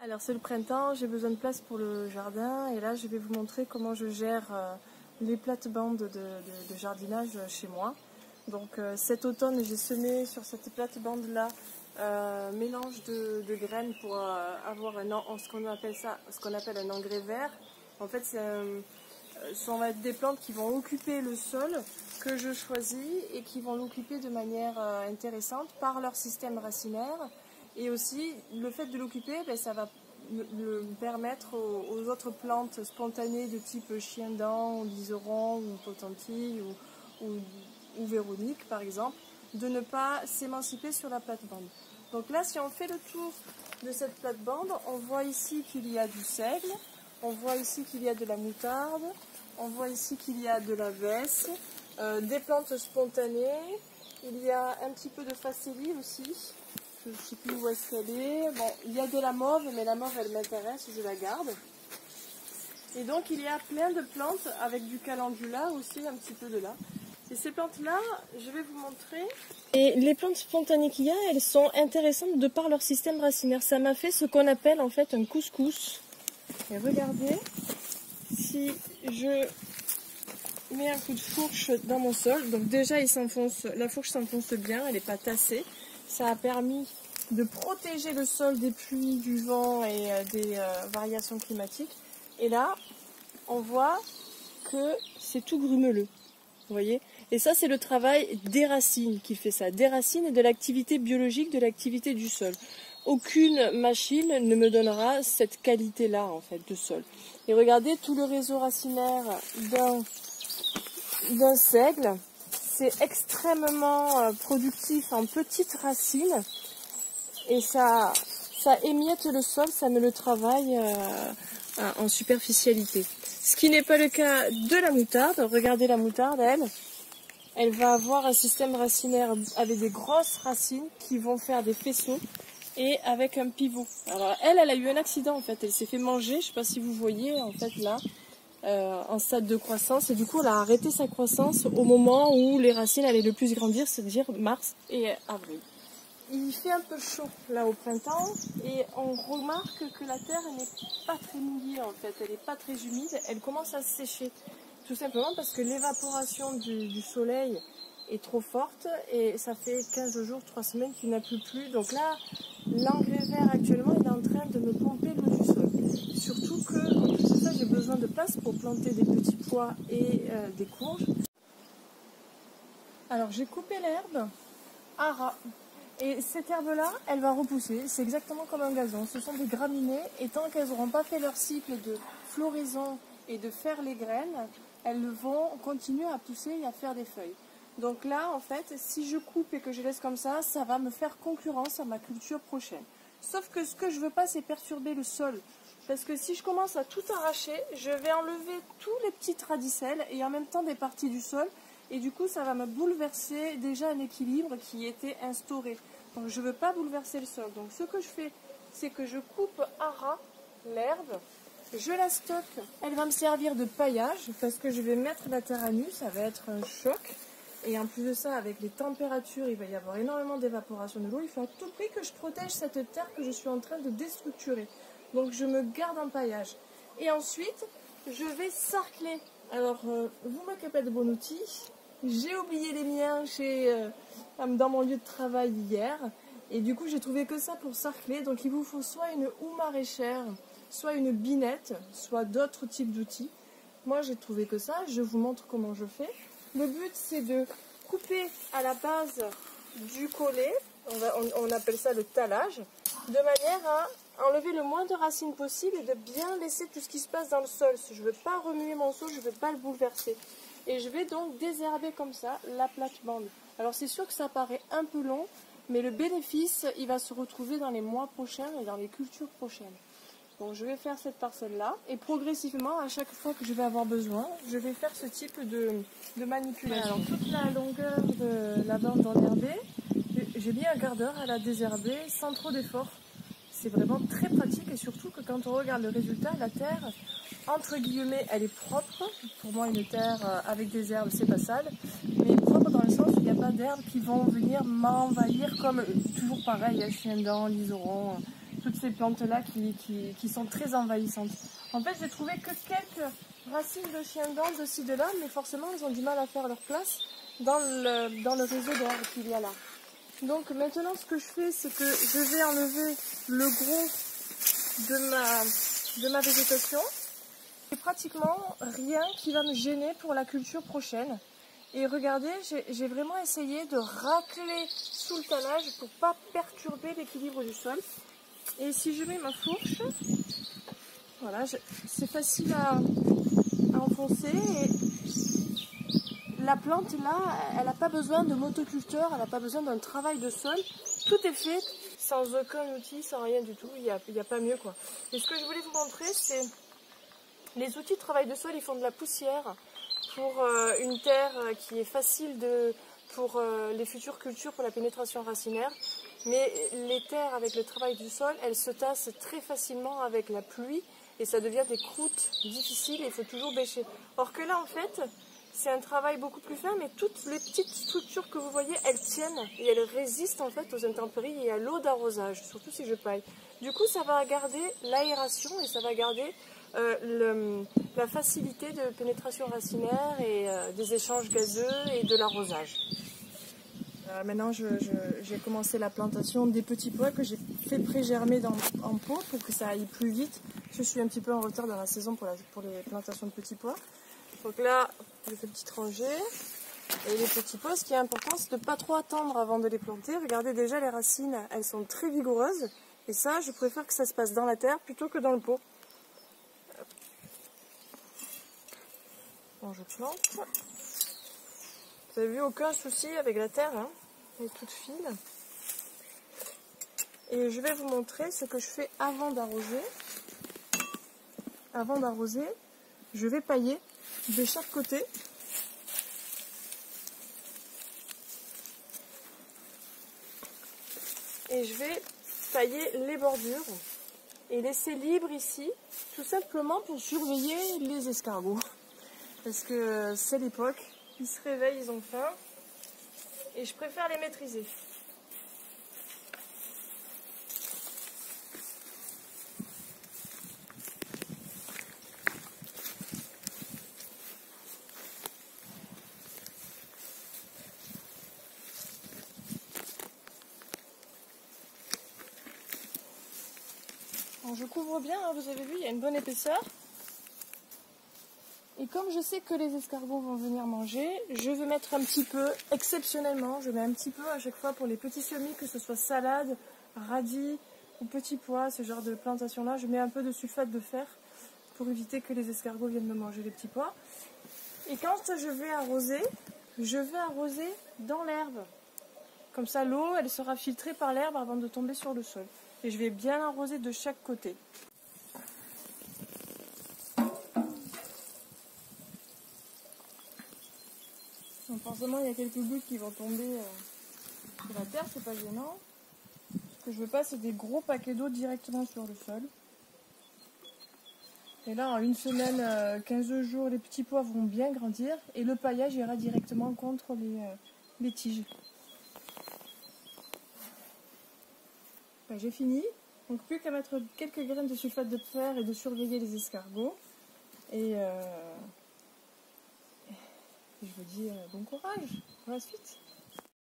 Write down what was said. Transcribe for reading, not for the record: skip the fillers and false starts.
Alors c'est le printemps, j'ai besoin de place pour le jardin et là je vais vous montrer comment je gère les plates-bandes de jardinage chez moi. Donc cet automne j'ai semé sur cette plate-bande là mélange de graines pour avoir ce qu'on appelle un engrais vert. En fait ce va être des plantes qui vont occuper le sol que je choisis et qui vont l'occuper de manière intéressante par leur système racinaire. Et aussi, le fait de l'occuper, ça va me permettre aux autres plantes spontanées de type chien-dent, liseron, ou potentille, ou véronique par exemple, de ne pas s'émanciper sur la plate-bande. Donc là, si on fait le tour de cette plate-bande, on voit ici qu'il y a du seigle, on voit ici qu'il y a de la moutarde, on voit ici qu'il y a de la vesse, des plantes spontanées, il y a un petit peu de facélie aussi. Je ne sais plus où est-ce qu'elle est. Bon, il y a de la mauve, mais la mauve, elle m'intéresse, je la garde. Et donc, il y a plein de plantes avec du calendula aussi, un petit peu de là. Et ces plantes-là, je vais vous montrer. Et les plantes spontanées qu'il y a, elles sont intéressantes de par leur système racinaire. Ça m'a fait ce qu'on appelle en fait un couscous. Et regardez, si je mets un coup de fourche dans mon sol, donc déjà, la fourche s'enfonce bien, elle n'est pas tassée. Ça a permis de protéger le sol des pluies, du vent et des variations climatiques. Et là, on voit que c'est tout grumeleux. Vous voyez? Et ça, c'est le travail des racines qui fait ça. Des racines et de l'activité biologique, de l'activité du sol. Aucune machine ne me donnera cette qualité-là, en fait, de sol. Et regardez tout le réseau racinaire d'un seigle. C'est extrêmement productif en petites racines et ça émiette le sol, ça me le travaille en superficialité. Ce qui n'est pas le cas de la moutarde. Regardez la moutarde, elle va avoir un système racinaire avec des grosses racines qui vont faire des faisceaux et avec un pivot. Alors elle a eu un accident en fait, elle s'est fait manger, je ne sais pas si vous voyez en fait là. En stade de croissance et du coup elle a arrêté sa croissance au moment où les racines allaient le plus grandir, c'est-à-dire mars et avril. Il fait un peu chaud là au printemps et on remarque que la terre n'est pas très mouillée en fait, elle n'est pas très humide, elle commence à se sécher tout simplement parce que l'évaporation du soleil est trop forte et ça fait 15 jours, 3 semaines qu'il n'a plus plu. Donc là, l'engrais vert actuellement il est en train de me pomper l'eau du sol. Surtout que, en plus de ça, j'ai besoin de place pour planter des petits pois et des courges. Alors j'ai coupé l'herbe à ras. Et cette herbe-là, elle va repousser. C'est exactement comme un gazon. Ce sont des graminées et tant qu'elles n'auront pas fait leur cycle de floraison et de faire les graines, elles vont continuer à pousser et à faire des feuilles. Donc là, en fait, si je coupe et que je laisse comme ça, ça va me faire concurrence à ma culture prochaine. Sauf que ce que je veux pas, c'est perturber le sol. Parce que si je commence à tout arracher, je vais enlever tous les petites radicelles et en même temps des parties du sol. Et du coup, ça va me bouleverser déjà un équilibre qui était instauré. Donc je ne veux pas bouleverser le sol. Donc ce que je fais, c'est que je coupe à ras l'herbe. Je la stocke. Elle va me servir de paillage parce que je vais mettre la terre à nu. Ça va être un choc. Et en plus de ça, avec les températures, il va y avoir énormément d'évaporation de l'eau. Il faut à tout prix que je protège cette terre que je suis en train de déstructurer. Donc je me garde en paillage. Et ensuite, je vais sarcler. Alors, vous m'occupez de bon outil. J'ai oublié les miens dans mon lieu de travail hier. Et du coup, j'ai trouvé que ça pour sarcler. Donc il vous faut soit une houe maraîchère, soit une binette, soit d'autres types d'outils. Moi, j'ai trouvé que ça. Je vous montre comment je fais. Le but, c'est de couper à la base du collet. On appelle ça le talage. De manière à enlever le moins de racines possible et de bien laisser tout ce qui se passe dans le sol. Je ne veux pas remuer mon sol, je ne veux pas le bouleverser. Et je vais donc désherber comme ça la plate-bande. Alors c'est sûr que ça paraît un peu long, mais le bénéfice, il va se retrouver dans les mois prochains et dans les cultures prochaines. Donc je vais faire cette parcelle-là et progressivement, à chaque fois que je vais avoir besoin, je vais faire ce type de manipulation. Alors toute la longueur de la bande enherbée, j'ai mis un quart d'heure à la désherber sans trop d'effort. C'est vraiment très pratique et surtout que quand on regarde le résultat, la terre, entre guillemets, elle est propre. Pour moi, une terre avec des herbes, c'est pas sale, mais propre dans le sens où il n'y a pas d'herbes qui vont venir m'envahir comme toujours pareil, chien-dent, liseron, toutes ces plantes-là qui sont très envahissantes. En fait, j'ai trouvé que quelques racines de chien d'Inde de ci, de là, mais forcément, ils ont du mal à faire leur place dans le réseau d'herbes qu'il y a là. Donc maintenant, ce que je fais, c'est que je vais enlever le gros de ma végétation. Il n'y a pratiquement rien qui va me gêner pour la culture prochaine. Et regardez, j'ai vraiment essayé de racler sous le tannage pour ne pas perturber l'équilibre du sol. Et si je mets ma fourche, voilà, c'est facile à enfoncer. Et la plante là, elle n'a pas besoin de motoculteur, elle n'a pas besoin d'un travail de sol. Tout est fait sans aucun outil, sans rien du tout. Il n'y a pas mieux quoi. Et ce que je voulais vous montrer, c'est les outils de travail de sol. Ils font de la poussière pour une terre qui est facile pour les futures cultures, pour la pénétration racinaire. Mais les terres avec le travail du sol, elles se tassent très facilement avec la pluie et ça devient des croûtes difficiles et il faut toujours bêcher. Or que là, en fait, c'est un travail beaucoup plus fin, mais toutes les petites structures que vous voyez, elles tiennent et elles résistent en fait aux intempéries et à l'eau d'arrosage, surtout si je paille. Du coup, ça va garder l'aération et ça va garder la facilité de pénétration racinaire et des échanges gazeux et de l'arrosage. Maintenant, j'ai commencé la plantation des petits pois que j'ai fait pré-germer en pot pour que ça aille plus vite. Je suis un petit peu en retard dans la saison pour les plantations de petits pois. Donc là, je fais petite rangée. Et les petits pois, ce qui est important, c'est de ne pas trop attendre avant de les planter. Regardez déjà les racines, elles sont très vigoureuses. Et ça, je préfère que ça se passe dans la terre plutôt que dans le pot. Bon, je plante. Vous avez vu, aucun souci avec la terre, hein, elle est toute fine. Et je vais vous montrer ce que je fais avant d'arroser. Avant d'arroser, je vais pailler de chaque côté. Et je vais tailler les bordures et laisser libre ici, tout simplement pour surveiller les escargots. Parce que c'est l'époque. Ils se réveillent, ils ont faim et je préfère les maîtriser. Alors je couvre bien, hein, vous avez vu, il y a une bonne épaisseur. Et comme je sais que les escargots vont venir manger, je vais mettre un petit peu, exceptionnellement, je mets un petit peu à chaque fois pour les petits semis, que ce soit salade, radis ou petits pois, ce genre de plantation-là. Je mets un peu de sulfate de fer pour éviter que les escargots viennent me manger les petits pois. Et quand je vais arroser dans l'herbe. Comme ça, l'eau, elle sera filtrée par l'herbe avant de tomber sur le sol. Et je vais bien arroser de chaque côté. Donc forcément, il y a quelques gouttes qui vont tomber sur la terre, c'est pas gênant. Ce que je veux pas, c'est des gros paquets d'eau directement sur le sol. Et là, en une semaine, 15 jours, les petits pois vont bien grandir et le paillage ira directement contre les tiges. Ben, j'ai fini. Donc plus qu'à mettre quelques graines de sulfate de fer et de surveiller les escargots. Et je vous dis bon courage pour la suite.